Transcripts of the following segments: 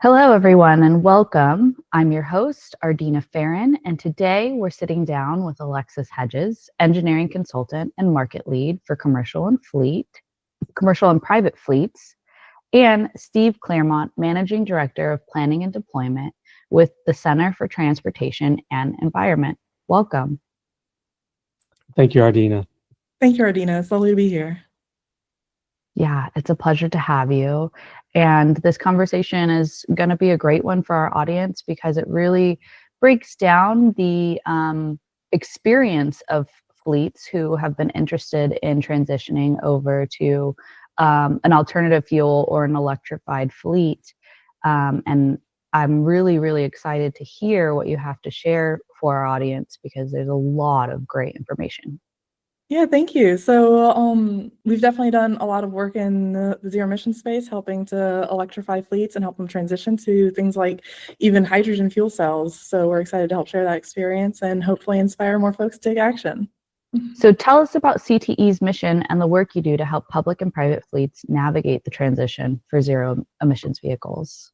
Hello, everyone, and welcome. I'm your host, Ardina Ferrin, and today we're sitting down with Alexis Hedges, engineering consultant and market lead for commercial and private fleets, and Steve Clermont, managing director of planning and deployment with the Center for Transportation and Environment. Welcome. Thank you, Ardina. Thank you, Ardina. It's lovely to be here. Yeah, it's a pleasure to have you. And this conversation is going to be a great one for our audience because it really breaks down the experience of fleets who have been interested in transitioning over to an alternative fuel or an electrified fleet. And I'm really, really excited to hear what you have to share for our audience because there's a lot of great information. Yeah, thank you. So we've definitely done a lot of work in the zero-emission space, helping to electrify fleets and help them transition to things like even hydrogen fuel cells. So we're excited to help share that experience and hopefully inspire more folks to take action. So tell us about CTE's mission and the work you do to help public and private fleets navigate the transition for zero emissions vehicles.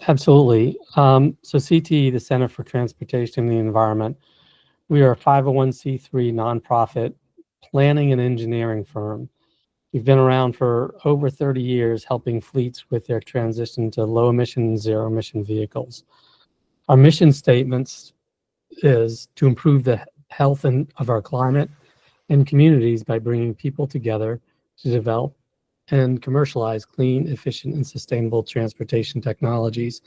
Absolutely. So CTE, the Center for Transportation and the Environment, we are a 501c3 nonprofit planning and engineering firm. We've been around for over 30 years helping fleets with their transition to low emission and zero emission vehicles. Our mission statements is to improve the health of our climate and communities by bringing people together to develop and commercialize clean, efficient, and sustainable transportation technologies.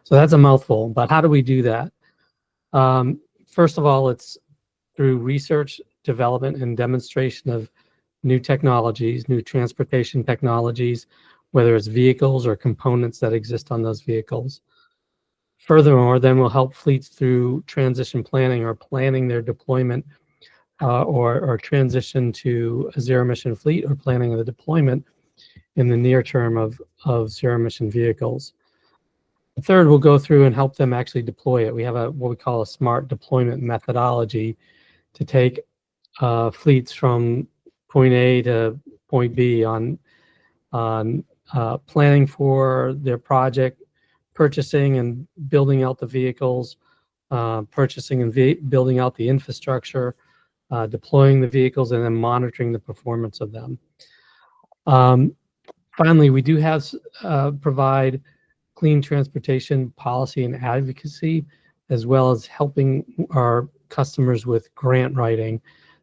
So that's a mouthful, but how do we do that? First of all, it's through research, development, and demonstration of new technologies, new transportation technologies, whether it's vehicles or components that exist on those vehicles. Furthermore, then we'll help fleets through transition planning or planning their deployment or transition to a zero-emission fleet or planning the deployment in the near term of zero-emission vehicles. Third, we'll go through and help them actually deploy it. We have what we call a smart deployment methodology to take fleets from point A to point B on planning for their project, purchasing and building out the vehicles, purchasing and building out the infrastructure, deploying the vehicles, and then monitoring the performance of them. Finally, we do have provide clean transportation policy and advocacy, as well as helping our customers with grant writing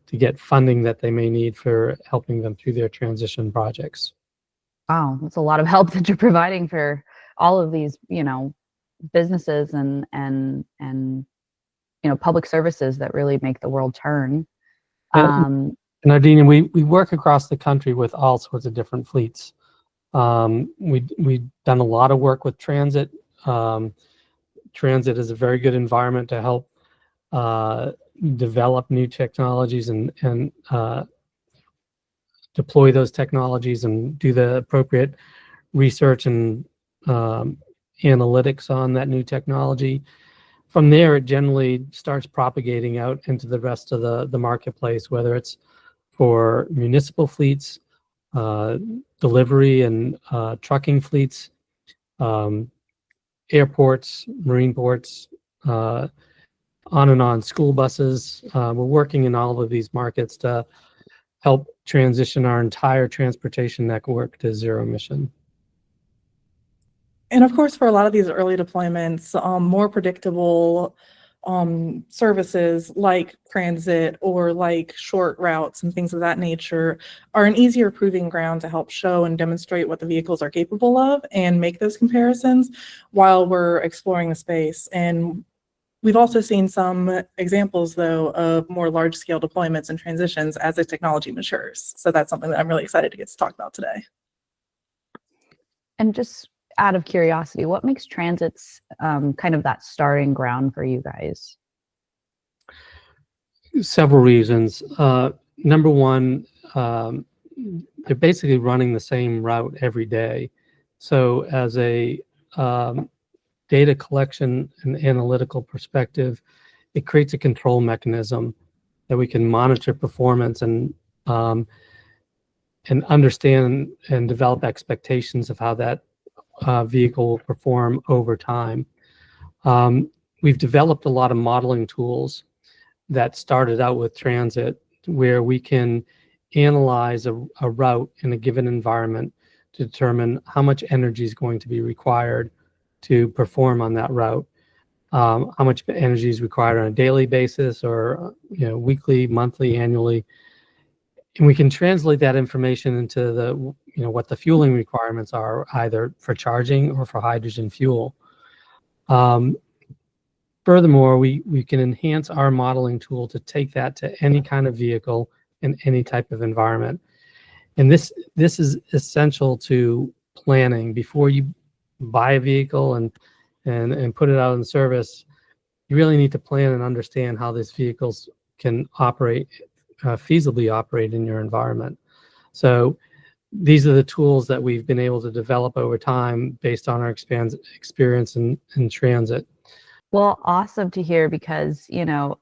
to get funding that they may need for helping them through their transition projects. Wow, that's a lot of help that you're providing for all of these, businesses and public services that really make the world turn. And Ardina, we work across the country with all sorts of different fleets. We've done a lot of work with transit. Transit is a very good environment to help develop new technologies and deploy those technologies and do the appropriate research and analytics on that new technology. From there, it generally starts propagating out into the rest of the marketplace, whether it's for municipal fleets, delivery and trucking fleets, airports, marine ports, on and on, school buses. We're working in all of these markets to help transition our entire transportation network to zero emission. And of course, for a lot of these early deployments, more predictable services like transit or like short routes and things of that nature are an easier proving ground to help show and demonstrate what the vehicles are capable of and make those comparisons while we're exploring the space. And we've also seen some examples, though, of more large-scale deployments and transitions as the technology matures. So that's something that I'm really excited to get to talk about today. And just out of curiosity, what makes transits kind of that starting ground for you guys? Several reasons. Number one, they're basically running the same route every day. So as a data collection and analytical perspective, it creates a control mechanism that we can monitor performance and understand and develop expectations of how that vehicle will perform over time. We've developed a lot of modeling tools that started out with transit, where we can analyze a route in a given environment to determine how much energy is going to be required to perform on that route. How much energy is required on a daily basis, or weekly, monthly, annually. And we can translate that information into the what the fueling requirements are, either for charging or for hydrogen fuel. Furthermore, we can enhance our modeling tool to take that to any kind of vehicle in any type of environment. And this is essential to planning. Before you buy a vehicle and put it out in service, you really need to plan and understand how these vehicles can operate, feasibly operate in your environment. So these are the tools that we've been able to develop over time based on our experience in transit. Well, awesome to hear, because, a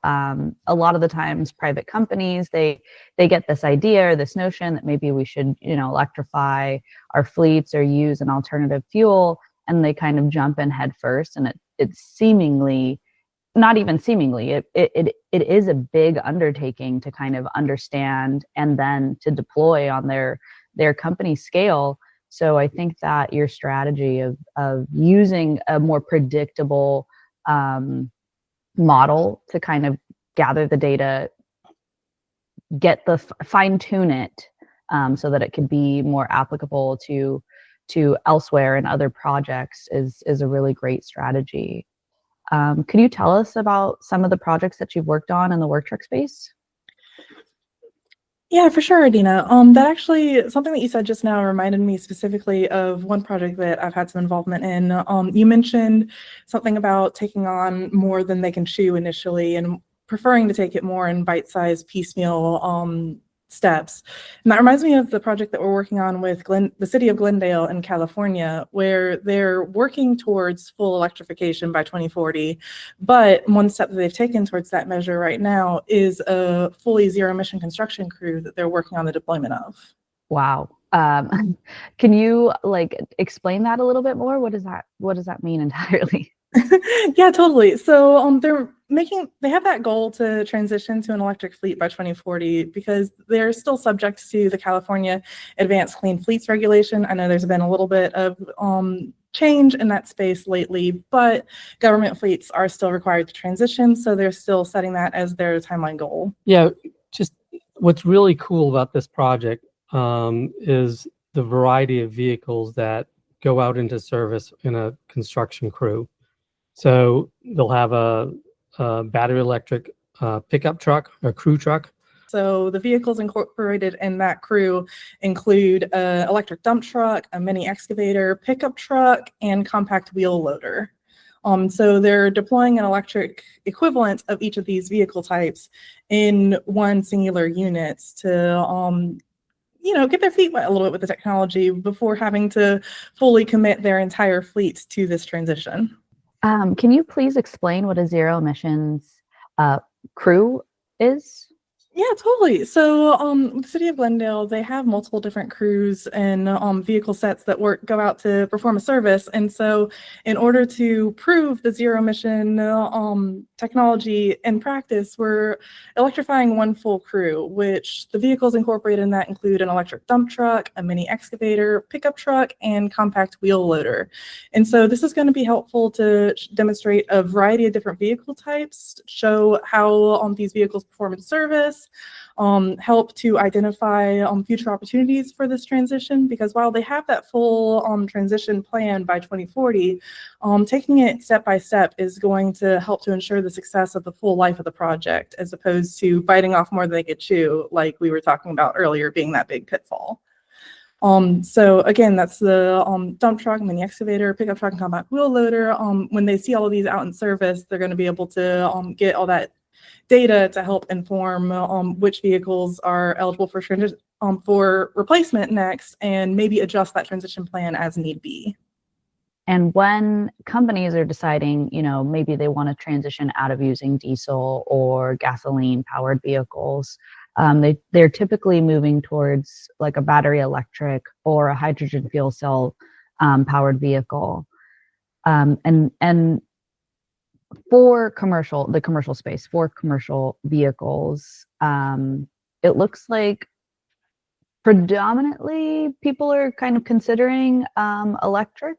lot of the times private companies, they get this idea or this notion that maybe we should, electrify our fleets or use an alternative fuel, and they kind of jump in head first. And it's seemingly, not even seemingly, it is a big undertaking to kind of understand and then to deploy on their company scale. So I think that your strategy of using a more predictable model to kind of gather the data, get the fine tune it, so that it could be more applicable to elsewhere in other projects is a really great strategy. Could you tell us about some of the projects that you've worked on in the work truck space? Yeah, for sure, Ardina. That actually, something that you said just now reminded me specifically of one project that I've had some involvement in. You mentioned something about taking on more than they can chew initially and preferring to take it more in bite-sized piecemeal steps. And that reminds me of the project that we're working on with the city of Glendale in California, where they're working towards full electrification by 2040. But one step that they've taken towards that measure right now is a fully zero-emission construction crew that they're working on the deployment of. Wow. Can you explain that a little bit more? What does that mean entirely? Yeah, totally. So they have that goal to transition to an electric fleet by 2040 because they're still subject to the California Advanced Clean Fleets regulation. I know there's been a little bit of change in that space lately, but government fleets are still required to transition, so they're still setting that as their timeline goal. Yeah, just what's really cool about this project is the variety of vehicles that go out into service in a construction crew. So they'll have a battery electric pickup truck or crew truck. So the vehicles incorporated in that crew include an electric dump truck, a mini excavator, pickup truck, and compact wheel loader. So they're deploying an electric equivalent of each of these vehicle types in one singular unit to get their feet wet a little bit with the technology before having to fully commit their entire fleet to this transition. Can you please explain what a zero emissions crew is? Yeah, totally. So the city of Glendale, they have multiple different crews and vehicle sets that go out to perform a service. And so in order to prove the zero emission technology in practice, we're electrifying one full crew, which the vehicles incorporated in that include an electric dump truck, a mini excavator, pickup truck, and compact wheel loader. And so this is going to be helpful to demonstrate a variety of different vehicle types, show how these vehicles perform in service, help to identify future opportunities for this transition, because while they have that full transition plan by 2040, taking it step by step is going to help to ensure the success of the full life of the project, as opposed to biting off more than they could chew, like we were talking about earlier, being that big pitfall. So again, that's the dump truck, mini excavator, pickup truck, and compact wheel loader. When they see all of these out in service, they're going to be able to get all that data to help inform which vehicles are eligible for replacement next, and maybe adjust that transition plan as need be. And when companies are deciding, maybe they want to transition out of using diesel or gasoline powered vehicles, they're typically moving towards like a battery electric or a hydrogen fuel cell powered vehicle. And for the commercial space, for commercial vehicles, it looks like predominantly people are kind of considering electric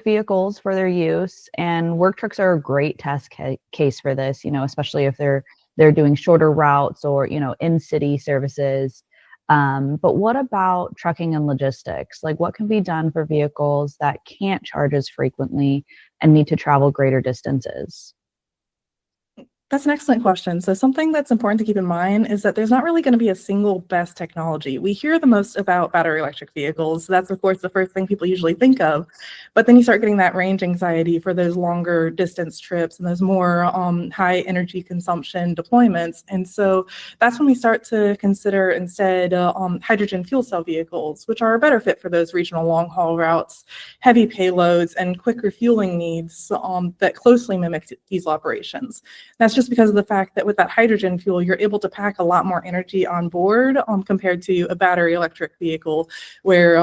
vehicles for their use, and work trucks are a great test case for this, especially if they're doing shorter routes or, in city services. But what about trucking and logistics? Like, what can be done for vehicles that can't charge as frequently and need to travel greater distances? That's an excellent question. So something that's important to keep in mind is that there's not really going to be a single best technology. We hear the most about battery electric vehicles. That's, of course, the first thing people usually think of. But then you start getting that range anxiety for those longer distance trips and those more high energy consumption deployments. And so that's when we start to consider instead hydrogen fuel cell vehicles, which are a better fit for those regional long haul routes, heavy payloads, and quick refueling needs that closely mimic diesel operations. That's just because of the fact that with that hydrogen fuel, you're able to pack a lot more energy on board compared to a battery electric vehicle, where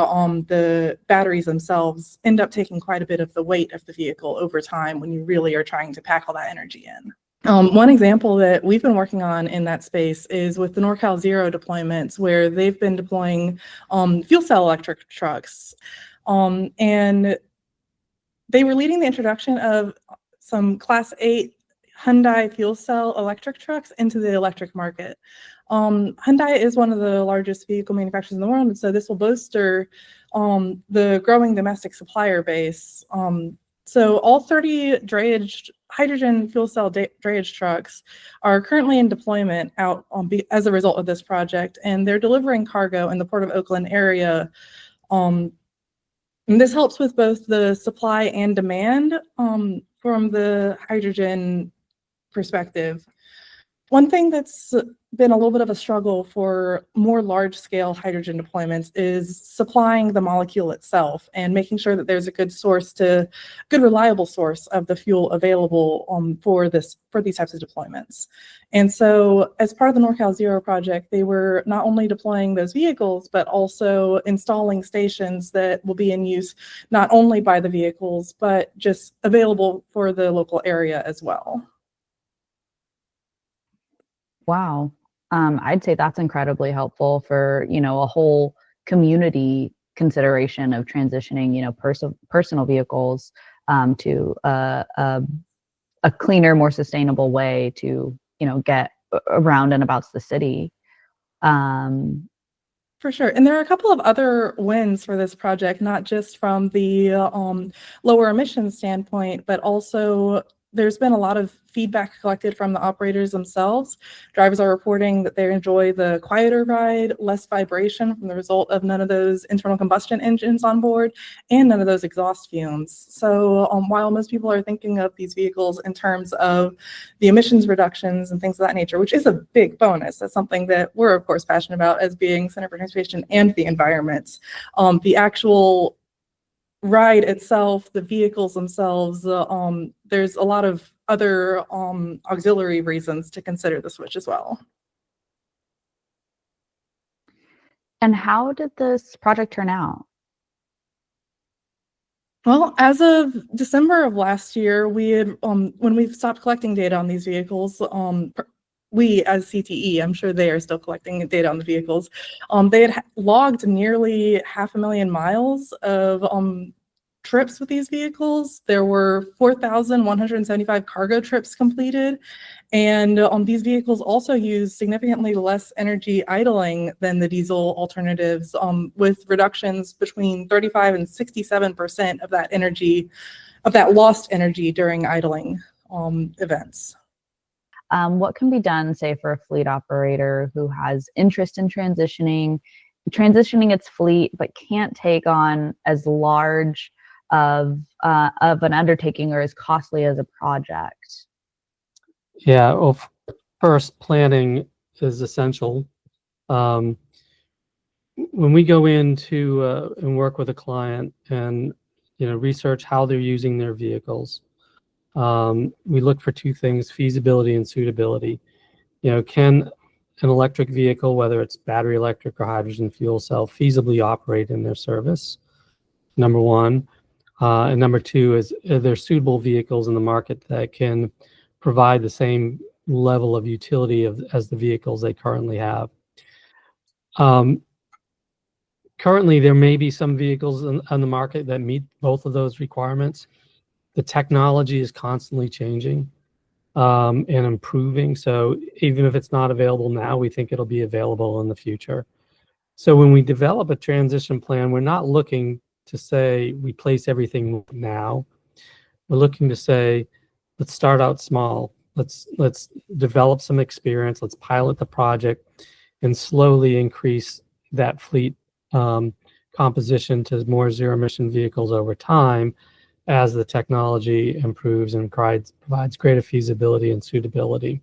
the batteries themselves end up taking quite a bit of the weight of the vehicle over time when you really are trying to pack all that energy in. One example that we've been working on in that space is with the NorCal Zero deployments, where they've been deploying fuel cell electric trucks. And they were leading the introduction of some Class 8 Hyundai fuel cell electric trucks into the electric market. Hyundai is one of the largest vehicle manufacturers in the world, and so this will bolster the growing domestic supplier base. So all 30 hydrogen fuel cell drayage trucks are currently in deployment out as a result of this project, and they're delivering cargo in the Port of Oakland area. And this helps with both the supply and demand from the hydrogen perspective. One thing that's been a little bit of a struggle for more large-scale hydrogen deployments is supplying the molecule itself and making sure that there's a good reliable source of the fuel available for these types of deployments. And so as part of the NorCal Zero project, they were not only deploying those vehicles, but also installing stations that will be in use not only by the vehicles, but just available for the local area as well. Wow. I'd say that's incredibly helpful for, a whole community consideration of transitioning, personal vehicles to a cleaner, more sustainable way to, get around and about the city. For sure. And there are a couple of other wins for this project, not just from the lower emissions standpoint, but also there's been a lot of feedback collected from the operators themselves. Drivers are reporting that they enjoy the quieter ride, less vibration from the result of none of those internal combustion engines on board, and none of those exhaust fumes. So while most people are thinking of these vehicles in terms of the emissions reductions and things of that nature, which is a big bonus, that's something that we're of course passionate about as being Center for Transportation and the Environment. The actual ride itself, the vehicles themselves, there's a lot of other auxiliary reasons to consider the switch as well. And how did this project turn out? Well, as of December of last year, we had, when we stopped collecting data on these vehicles, we as CTE, I'm sure they are still collecting data on the vehicles, they had logged nearly 500,000 miles of trips with these vehicles. There were 4,175 cargo trips completed, and these vehicles also use significantly less energy idling than the diesel alternatives, with reductions between 35 and 67% of that energy, of that lost energy during idling events. What can be done, say, for a fleet operator who has interest in transitioning its fleet, but can't take on as large of an undertaking or as costly as a project? Yeah, well, first, planning is essential. When we go into and work with a client and research how they're using their vehicles, we look for two things: feasibility and suitability. Can an electric vehicle, whether it's battery electric or hydrogen fuel cell, feasibly operate in their service? number one. And number two is, are there suitable vehicles in the market that can provide the same level of utility as the vehicles they currently have? Currently, there may be some vehicles on the market that meet both of those requirements. The technology is constantly changing and improving. So even if it's not available now, we think it'll be available in the future. So when we develop a transition plan, we're not looking to say replace everything now. We're looking to say, let's start out small. Let's develop some experience. Let's pilot the project and slowly increase that fleet composition to more zero-emission vehicles over time as the technology improves and provides greater feasibility and suitability.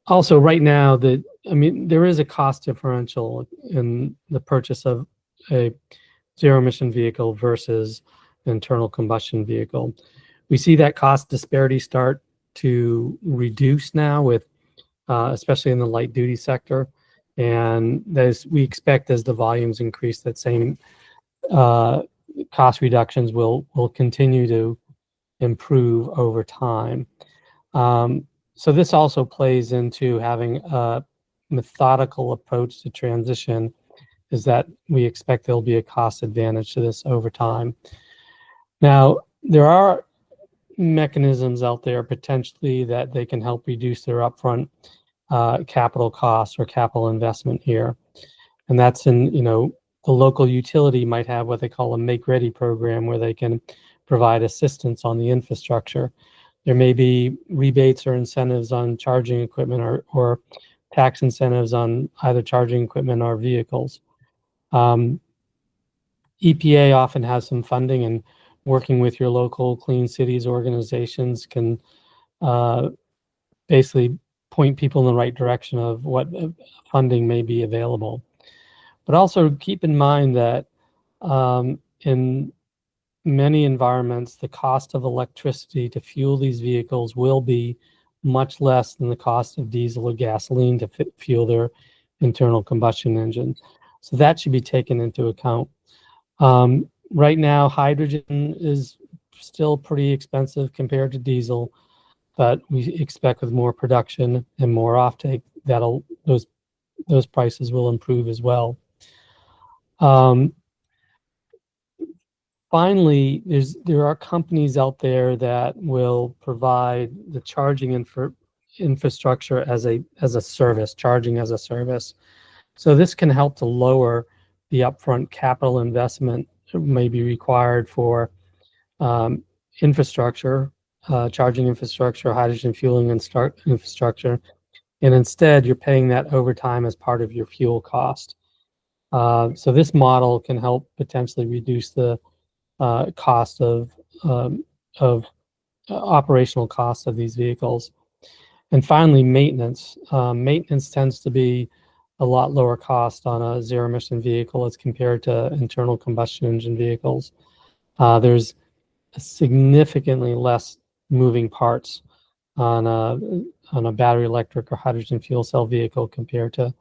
Also, right now, there is a cost differential in the purchase of a zero-emission vehicle versus an internal combustion vehicle. We see that cost disparity start to reduce now, with especially in the light-duty sector, and we expect as the volumes increase, that same cost reductions will continue to improve over time. So this also plays into having a methodical approach to transition, is that we expect there'll be a cost advantage to this over time. Now, there are mechanisms out there potentially that they can help reduce their upfront capital costs or capital investment here. And that's in, the local utility might have what they call a make-ready program, where they can provide assistance on the infrastructure. There may be rebates or incentives on charging equipment, or tax incentives on either charging equipment or vehicles. EPA often has some funding, and working with your local clean cities organizations can basically point people in the right direction of what funding may be available. But also keep in mind that in many environments, the cost of electricity to fuel these vehicles will be much less than the cost of diesel or gasoline to fuel their internal combustion engine. So that should be taken into account. Right now, hydrogen is still pretty expensive compared to diesel, but we expect with more production and more offtake, those prices will improve as well. Finally, there are companies out there that will provide the charging infrastructure as a service, charging as a service. So this can help to lower the upfront capital investment that may be required for infrastructure, charging infrastructure, hydrogen fueling infrastructure, and instead you're paying that over time as part of your fuel cost. So this model can help potentially reduce the cost of operational costs of these vehicles. And finally, maintenance. Maintenance tends to be a lot lower cost on a zero-emission vehicle as compared to internal combustion engine vehicles. There's significantly less moving parts on a battery electric or hydrogen fuel cell vehicle compared to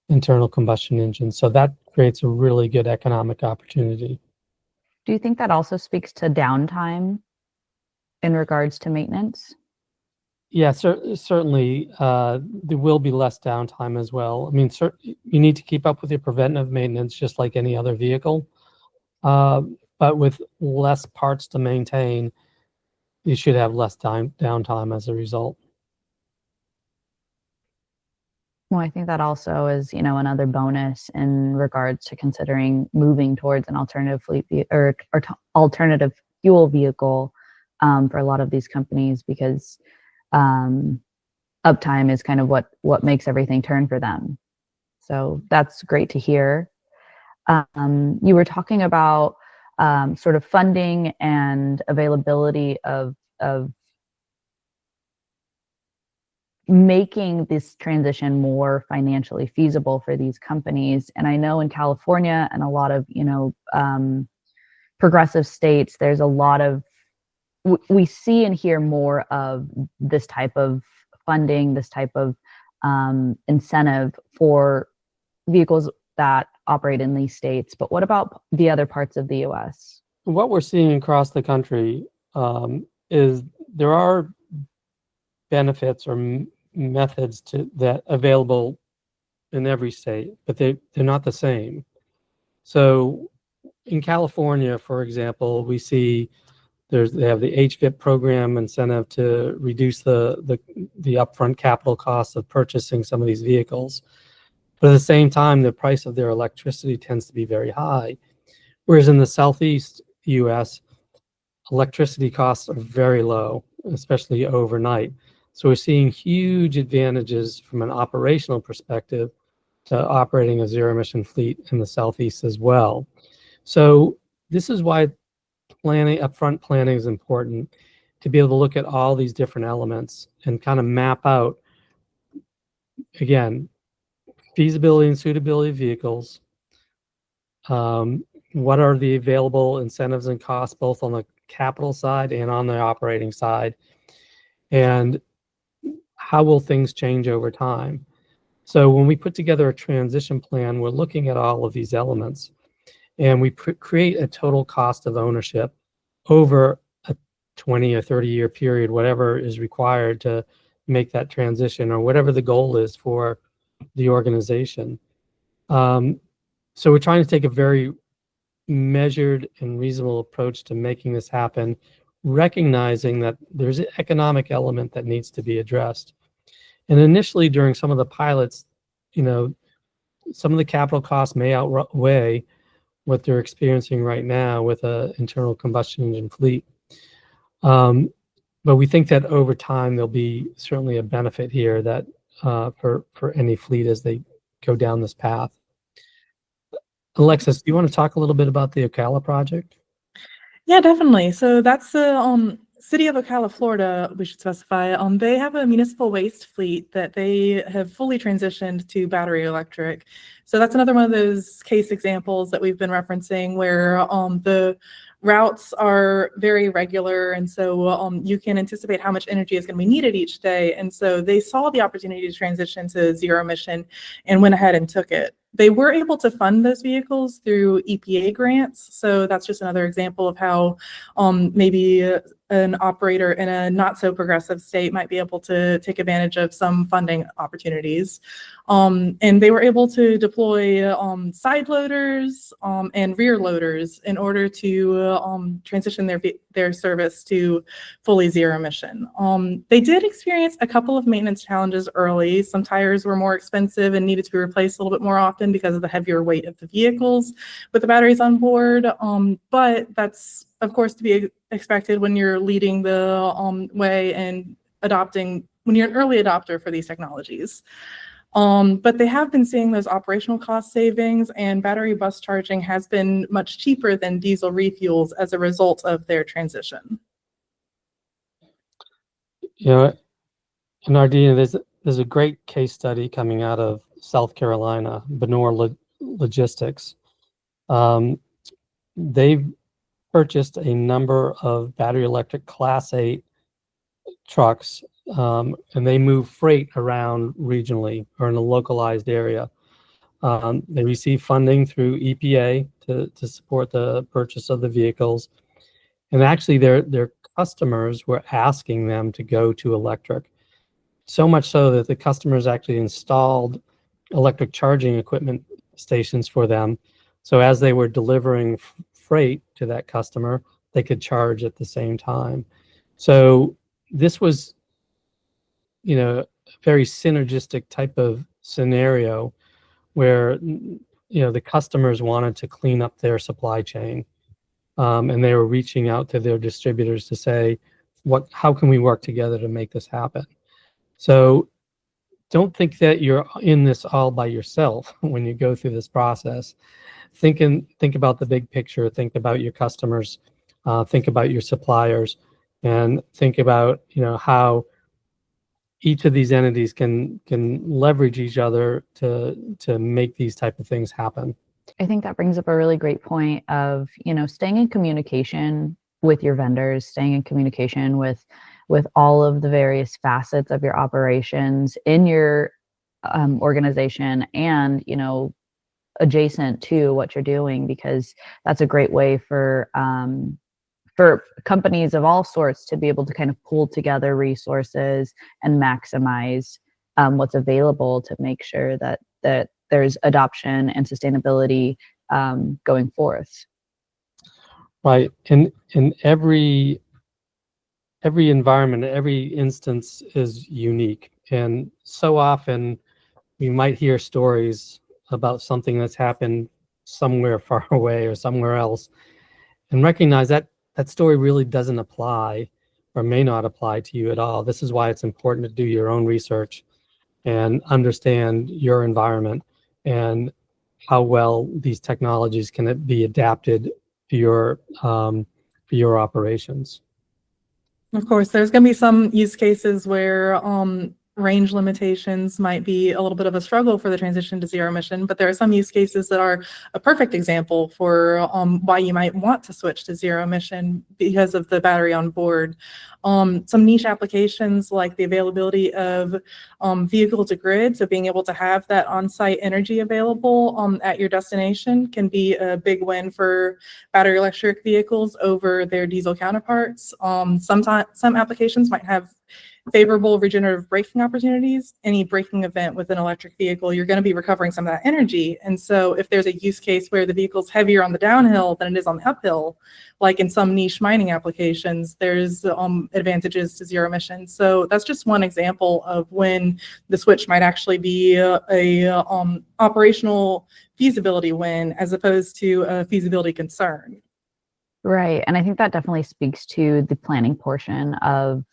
internal combustion engines. So that creates a really good economic opportunity. Do you think that also speaks to downtime in regards to maintenance? Yeah, certainly there will be less downtime as well. I mean, you need to keep up with your preventive maintenance just like any other vehicle, but with less parts to maintain, you should have less downtime as a result. Well, I think that also is, another bonus in regards to considering moving towards an alternative fleet or alternative fuel vehicle for a lot of these companies, because uptime is kind of what makes everything turn for them. So that's great to hear. You were talking about sort of funding and availability of making this transition more financially feasible for these companies. And I know in California and a lot of, progressive states, there's a lot of, we see and hear more of this type of funding, this type of incentive for vehicles that operate in these states, but what about the other parts of the US? What we're seeing across the country is there are benefits or methods that available in every state, but they're not the same. So in California, for example, we see they have the HVIP program incentive to reduce the upfront capital costs of purchasing some of these vehicles. But at the same time, the price of their electricity tends to be very high. Whereas in the Southeast US, electricity costs are very low, especially overnight. So we're seeing huge advantages from an operational perspective to operating a zero-emission fleet in the Southeast as well. So this is why upfront planning is important, to be able to look at all these different elements and kind of map out, again, feasibility and suitability of vehicles. What are the available incentives and costs, both on the capital side and on the operating side? And how will things change over time? So when we put together a transition plan, we're looking at all of these elements, and we create a total cost of ownership over a 20 or 30-year period, whatever is required to make that transition, or whatever the goal is for the organization. So we're trying to take a very measured and reasonable approach to making this happen, recognizing that there's an economic element that needs to be addressed. And initially, during some of the pilots, some of the capital costs may outweigh what they're experiencing right now with an internal combustion engine fleet. But we think that over time, there'll be certainly a benefit here that for any fleet as they go down this path. Alexis, do you want to talk a little bit about the Ocala project? Yeah, definitely. So that's the city of Ocala, Florida, we should specify. They have a municipal waste fleet that they have fully transitioned to battery electric. So that's another one of those case examples that we've been referencing where the routes are very regular, and so you can anticipate how much energy is going to be needed each day. And so they saw the opportunity to transition to zero emission and went ahead and took it. They were able to fund those vehicles through EPA grants. So that's just another example of how maybe an operator in a not so progressive state might be able to take advantage of some funding opportunities. And they were able to deploy side loaders and rear loaders in order to transition their service to fully zero emission. They did experience a couple of maintenance challenges early. Some tires were more expensive and needed to be replaced a little bit more often because of the heavier weight of the vehicles with the batteries on board. But that's, of course, to be expected when you're leading the way and when you're an early adopter for these technologies. But they have been seeing those operational cost savings, and battery bus charging has been much cheaper than diesel refuels as a result of their transition. In Ardina, there's a great case study coming out of South Carolina, Benor Logistics. They've purchased a number of battery electric Class 8 trucks, and they move freight around regionally or in a localized area. They receive funding through EPA to support the purchase of the vehicles. And actually, their customers were asking them to go to electric. So much so that the customers actually installed electric charging equipment stations for them. So as they were delivering freight to that customer, they could charge at the same time. So this was, a very synergistic type of scenario where, the customers wanted to clean up their supply chain. And they were reaching out to their distributors to say, how can we work together to make this happen? So don't think that you're in this all by yourself when you go through this process. Think about the big picture, think about your customers, think about your suppliers, and think about, how each of these entities can leverage each other to make these type of things happen. I think that brings up a really great point of, staying in communication with your vendors, staying in communication with all of the various facets of your operations in your organization, and, adjacent to what you're doing, because that's a great way for companies of all sorts to be able to kind of pull together resources and maximize what's available to make sure that there's adoption and sustainability going forth. Right. In every environment, every instance is unique. And so often we might hear stories about something that's happened somewhere far away or somewhere else, and recognize that that story really doesn't apply or may not apply to you at all. This is why it's important to do your own research and understand your environment and how well these technologies can be adapted to your operations. Of course, there's going to be some use cases where range limitations might be a little bit of a struggle for the transition to zero emission, but there are some use cases that are a perfect example for why you might want to switch to zero emission because of the battery on board. Some niche applications like the availability of vehicle to grid, so being able to have that on-site energy available at your destination can be a big win for battery electric vehicles over their diesel counterparts. Some applications might have favorable regenerative braking opportunities. Any braking event with an electric vehicle, you're going to be recovering some of that energy. And so if there's a use case where the vehicle's heavier on the downhill than it is on the uphill, like in some niche mining applications, there's advantages to zero emissions. So that's just one example of when the switch might actually be a operational feasibility win as opposed to a feasibility concern. Right. And I think that definitely speaks to the planning portion of,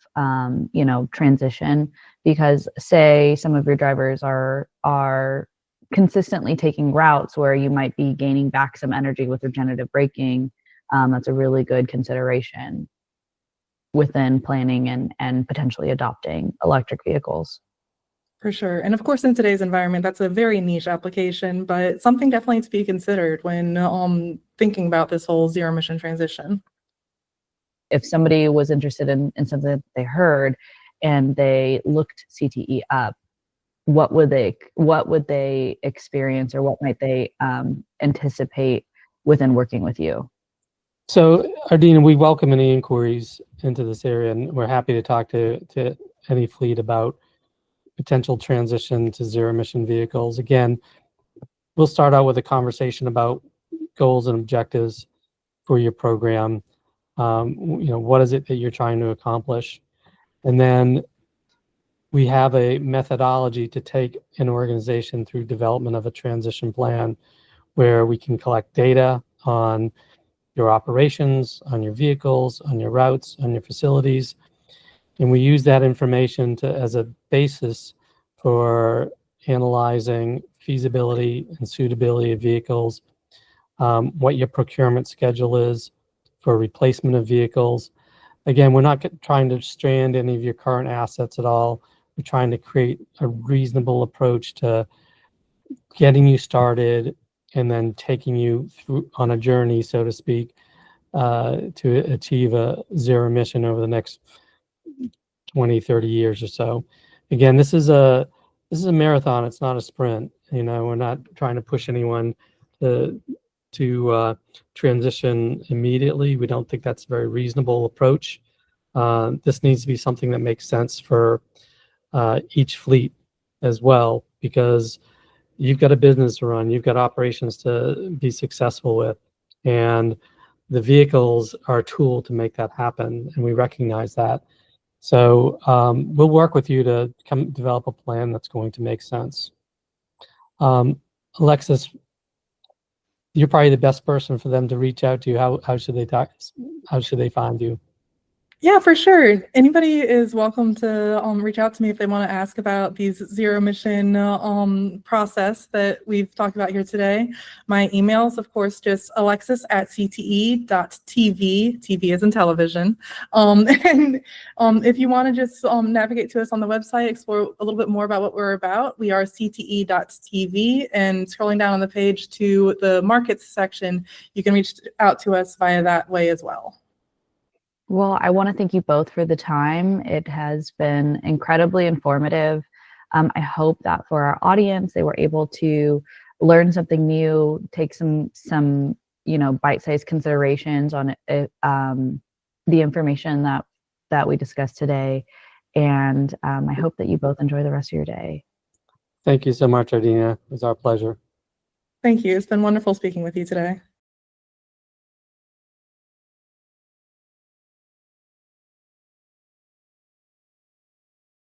transition, because say some of your drivers are consistently taking routes where you might be gaining back some energy with regenerative braking. That's a really good consideration within planning and potentially adopting electric vehicles. For sure. And of course, in today's environment, that's a very niche application, but something definitely to be considered when thinking about this whole zero emission transition. If somebody was interested in something that they heard and they looked CTE up, what would they experience, or what might they anticipate within working with you? So, Ardina, we welcome any inquiries into this area, and we're happy to talk to any fleet about potential transition to zero emission vehicles. Again, we'll start out with a conversation about goals and objectives for your program. What is it that you're trying to accomplish? And then we have a methodology to take an organization through development of a transition plan where we can collect data on your operations, on your vehicles, on your routes, on your facilities. And we use that information as a basis for analyzing feasibility and suitability of vehicles, what your procurement schedule is for replacement of vehicles. Again, we're not trying to strand any of your current assets at all. We're trying to create a reasonable approach to getting you started and then taking you through on a journey, so to speak, to achieve a zero emission over the next 20, 30 years or so. Again, this is a marathon. It's not a sprint. We're not trying to push anyone to transition immediately. We don't think that's a very reasonable approach. This needs to be something that makes sense for each fleet as well, because you've got a business to run, you've got operations to be successful with, and the vehicles are a tool to make that happen, and we recognize that. So we'll work with you to develop a plan that's going to make sense. Alexis, you're probably the best person for them to reach out to. How should they talk? How should they find you? Yeah, for sure. Anybody is welcome to reach out to me if they want to ask about these zero emission process that we've talked about here today. My email is, of course, just alexis@cte.tv. TV as in television. And if you want to just navigate to us on the website, explore a little bit more about what we're about, we are cte.tv. And scrolling down on the page to the markets section, you can reach out to us via that way as well. Well, I want to thank you both for the time. It has been incredibly informative. I hope that for our audience, they were able to learn something new, take some bite-sized considerations on it, the information that we discussed today. And I hope that you both enjoy the rest of your day. Thank you so much, Ardina. It was our pleasure. Thank you. It's been wonderful speaking with you today.